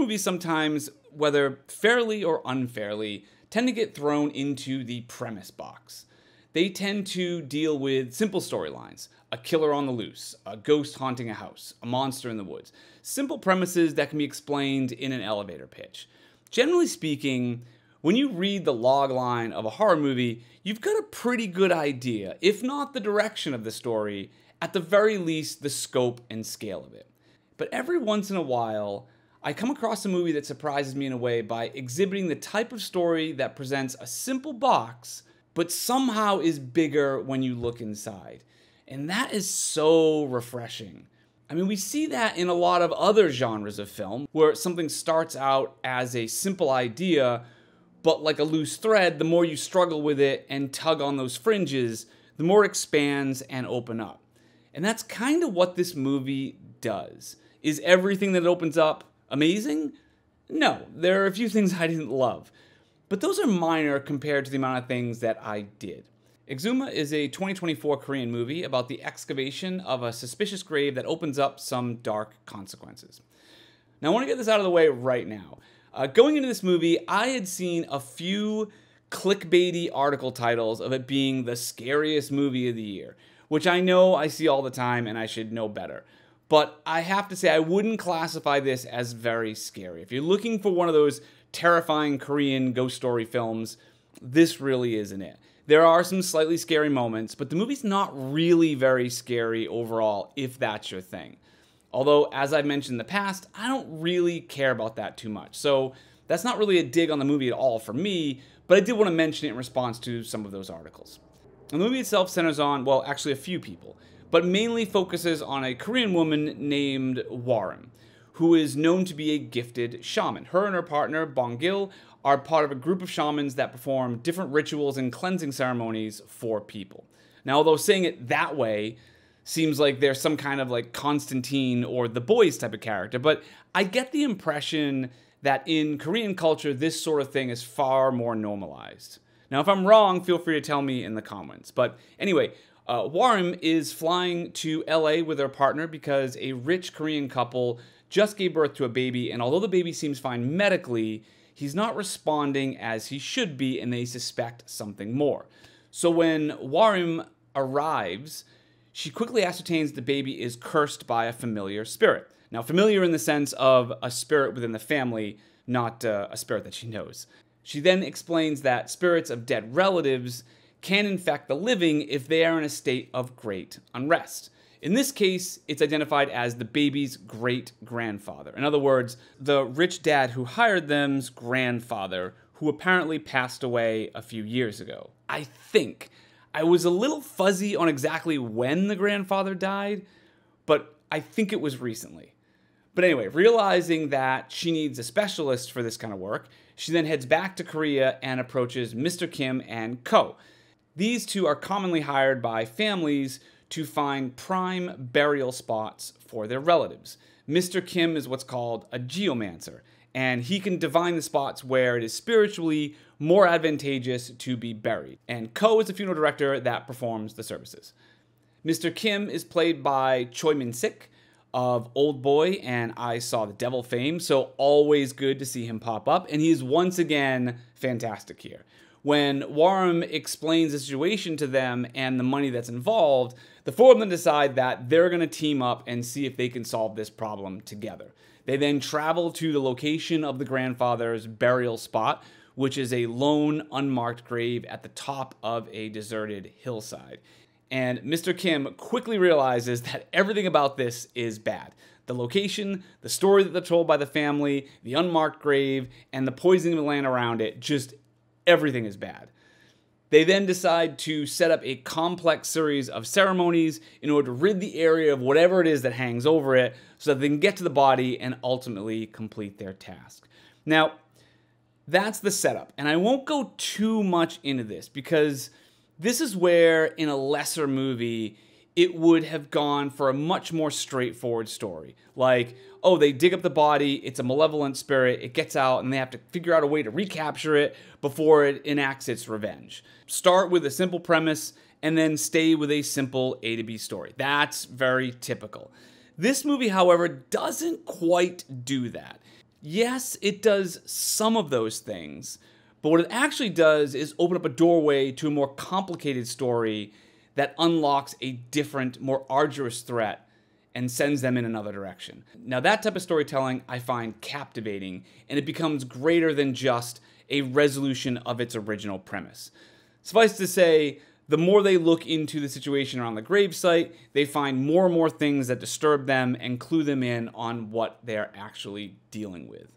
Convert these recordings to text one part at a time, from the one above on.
movies sometimes, whether fairly or unfairly, tend to get thrown into the premise box. They tend to deal with simple storylines: a killer on the loose, a ghost haunting a house, a monster in the woods. Simple premises that can be explained in an elevator pitch. Generally speaking, when you read the log line of a horror movie, you've got a pretty good idea, if not the direction of the story, at the very least the scope and scale of it. But every once in a while, I come across a movie that surprises me in a way by exhibiting the type of story that presents a simple box, but somehow is bigger when you look inside. And that is so refreshing. I mean, we see that in a lot of other genres of film, where something starts out as a simple idea, but like a loose thread, the more you struggle with it and tug on those fringes, the more it expands and open up. And that's kind of what this movie does. Is everything that it opens up amazing? No, there are a few things I didn't love. But those are minor compared to the amount of things that I did. Exhuma is a 2024 Korean movie about the excavation of a suspicious grave that opens up some dark consequences. Now, I want to get this out of the way right now. Going into this movie, I had seen a few clickbaity article titles of it being the scariest movie of the year, which I know I see all the time and I should know better. But I have to say, I wouldn't classify this as very scary. If you're looking for one of those terrifying Korean ghost story films, this really isn't it. There are some slightly scary moments, but the movie's not really very scary overall, if that's your thing. Although, as I've mentioned in the past, I don't really care about that too much. So that's not really a dig on the movie at all for me, but I did want to mention it in response to some of those articles. The movie itself centers on, well, actually a few people, but mainly focuses on a Korean woman named Warren, who is known to be a gifted shaman. Her and her partner, Bong-gil, are part of a group of shamans that perform different rituals and cleansing ceremonies for people. Now, although saying it that way seems like they're some kind of like Constantine or The Boys type of character, but I get the impression that in Korean culture, this sort of thing is far more normalized. Now, if I'm wrong, feel free to tell me in the comments. But anyway, Warren is flying to LA with her partner because a rich Korean couple just gave birth to a baby, and although the baby seems fine medically, he's not responding as he should be, and they suspect something more. So when Warren arrives, she quickly ascertains the baby is cursed by a familiar spirit. Now, familiar in the sense of a spirit within the family, not a spirit that she knows. She then explains that spirits of dead relatives can infect the living if they are in a state of great unrest. In this case, it's identified as the baby's great-grandfather. In other words, the rich dad who hired them's grandfather, who apparently passed away a few years ago. I think. I was a little fuzzy on exactly when the grandfather died, but I think it was recently. But anyway, realizing that she needs a specialist for this kind of work, she then heads back to Korea and approaches Mr. Kim and Co. These two are commonly hired by families to find prime burial spots for their relatives. Mr. Kim is what's called a geomancer, and he can divine the spots where it is spiritually more advantageous to be buried. And Ko is the funeral director that performs the services. Mr. Kim is played by Choi Min-sik of Old Boy and I Saw the Devil fame, so always good to see him pop up, and he is once again fantastic here. When Warren explains the situation to them and the money that's involved, the four of them decide that they're going to team up and see if they can solve this problem together. They then travel to the location of the grandfather's burial spot, which is a lone, unmarked grave at the top of a deserted hillside. And Mr. Kim quickly realizes that everything about this is bad. The location, the story that they're told by the family, the unmarked grave, and the poisoning of the land around it, just everything is bad. They then decide to set up a complex series of ceremonies in order to rid the area of whatever it is that hangs over it so that they can get to the body and ultimately complete their task. Now, that's the setup, and I won't go too much into this because this is where, in a lesser movie, it would have gone for a much more straightforward story. Like, oh, they dig up the body, it's a malevolent spirit, it gets out, and they have to figure out a way to recapture it before it enacts its revenge. Start with a simple premise, and then stay with a simple A to B story. That's very typical. This movie, however, doesn't quite do that. Yes, it does some of those things, but what it actually does is open up a doorway to a more complicated story that unlocks a different, more arduous threat and sends them in another direction. Now, that type of storytelling I find captivating, and it becomes greater than just a resolution of its original premise. Suffice to say, the more they look into the situation around the gravesite, they find more and more things that disturb them and clue them in on what they're actually dealing with.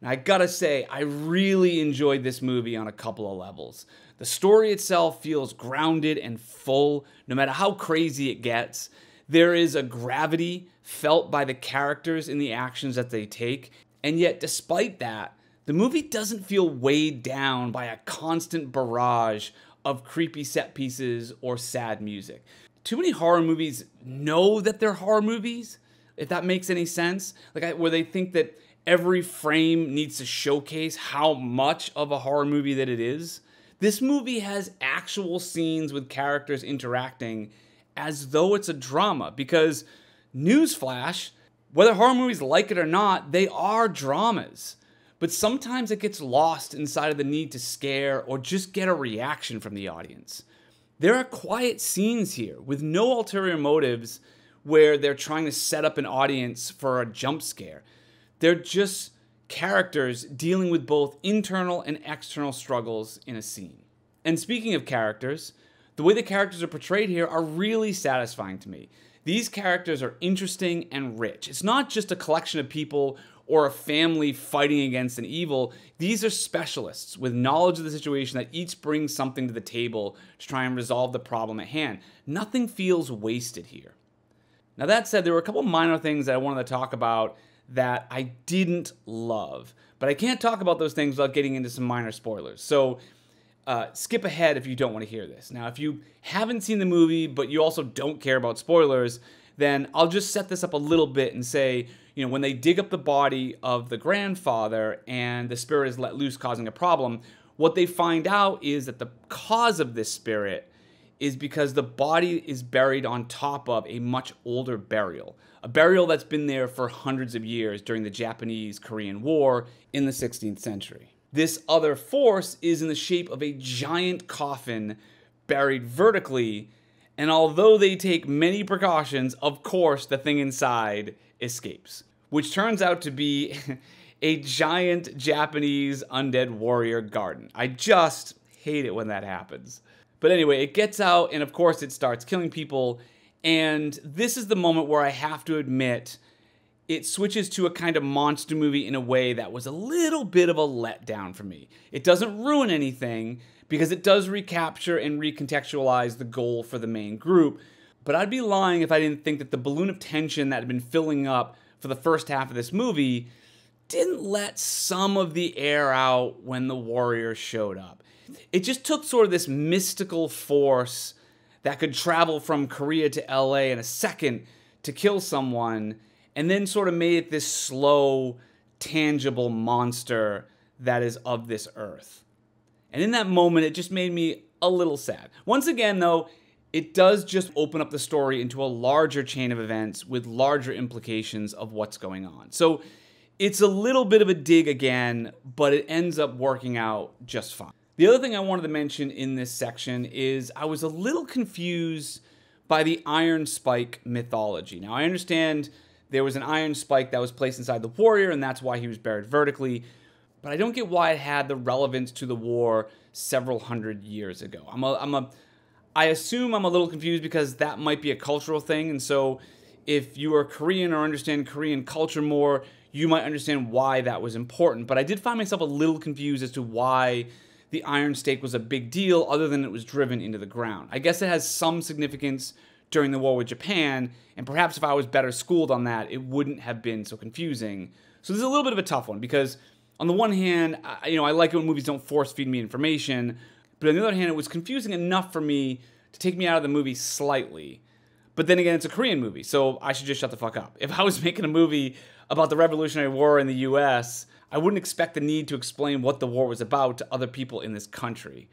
Now, I gotta say, I really enjoyed this movie on a couple of levels. The story itself feels grounded and full, no matter how crazy it gets. There is a gravity felt by the characters in the actions that they take, and yet despite that, the movie doesn't feel weighed down by a constant barrage of creepy set pieces or sad music. Too many horror movies know that they're horror movies, if that makes any sense. Where they think that every frame needs to showcase how much of a horror movie that it is. This movie has actual scenes with characters interacting as though it's a drama, because, newsflash, whether horror movies like it or not, they are dramas. But sometimes it gets lost inside of the need to scare or just get a reaction from the audience. There are quiet scenes here with no ulterior motives where they're trying to set up an audience for a jump scare. They're just characters dealing with both internal and external struggles in a scene. And speaking of characters, the way the characters are portrayed here are really satisfying to me. These characters are interesting and rich. It's not just a collection of people or a family fighting against an evil. These are specialists with knowledge of the situation that each brings something to the table to try and resolve the problem at hand. Nothing feels wasted here. Now, that said, there were a couple minor things that I wanted to talk about that I didn't love, but I can't talk about those things without getting into some minor spoilers. So skip ahead if you don't want to hear this. Now, if you haven't seen the movie, but you also don't care about spoilers, then I'll just set this up a little bit and say, when they dig up the body of the grandfather and the spirit is let loose causing a problem, what they find out is that the cause of this spirit is because the body is buried on top of a much older burial. A burial that's been there for hundreds of years during the Japanese-Korean War in the 16th century. This other force is in the shape of a giant coffin buried vertically, and although they take many precautions, of course the thing inside escapes, which turns out to be a giant Japanese undead warrior garden. I just hate it when that happens. But anyway, it gets out, and of course it starts killing people, and this is the moment where I have to admit it switches to a kind of monster movie in a way that was a little bit of a letdown for me. It doesn't ruin anything, because it does recapture and recontextualize the goal for the main group, but I'd be lying if I didn't think that the balloon of tension that had been filling up for the first half of this movie didn't let some of the air out when the warriors showed up. It just took sort of this mystical force that could travel from Korea to LA in a second to kill someone, and then sort of made it this slow, tangible monster that is of this earth. And in that moment, it just made me a little sad. Once again, though, it does just open up the story into a larger chain of events with larger implications of what's going on. So it's a little bit of a dig again, but it ends up working out just fine. The other thing I wanted to mention in this section is I was a little confused by the iron spike mythology. Now, I understand there was an iron spike that was placed inside the warrior, and that's why he was buried vertically, but I don't get why it had the relevance to the war several hundred years ago. I assume I'm a little confused because that might be a cultural thing, and so if you are Korean or understand Korean culture more, you might understand why that was important. But I did find myself a little confused as to why the iron stake was a big deal other than it was driven into the ground. I guess it has some significance during the war with Japan, and perhaps if I was better schooled on that, it wouldn't have been so confusing. So this is a little bit of a tough one because on the one hand, I like it when movies don't force feed me information, but on the other hand, it was confusing enough for me to take me out of the movie slightly. But then again, it's a Korean movie, so I should just shut the fuck up. If I was making a movie about the Revolutionary War in the US, I wouldn't expect the need to explain what the war was about to other people in this country.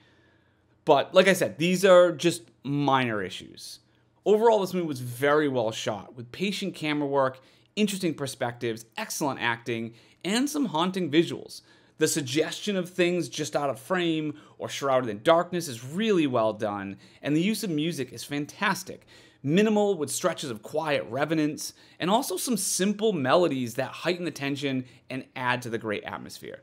But like I said, these are just minor issues. Overall, this movie was very well shot, with patient camera work, interesting perspectives, excellent acting, and some haunting visuals. The suggestion of things just out of frame or shrouded in darkness is really well done, and the use of music is fantastic. Minimal with stretches of quiet revenance, and also some simple melodies that heighten the tension and add to the great atmosphere.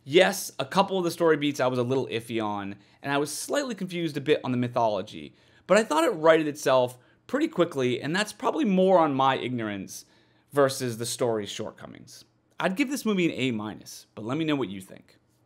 Yes, a couple of the story beats I was a little iffy on, and I was slightly confused a bit on the mythology, but I thought it righted itself pretty quickly, and that's probably more on my ignorance versus the story's shortcomings. I'd give this movie an A-, but let me know what you think.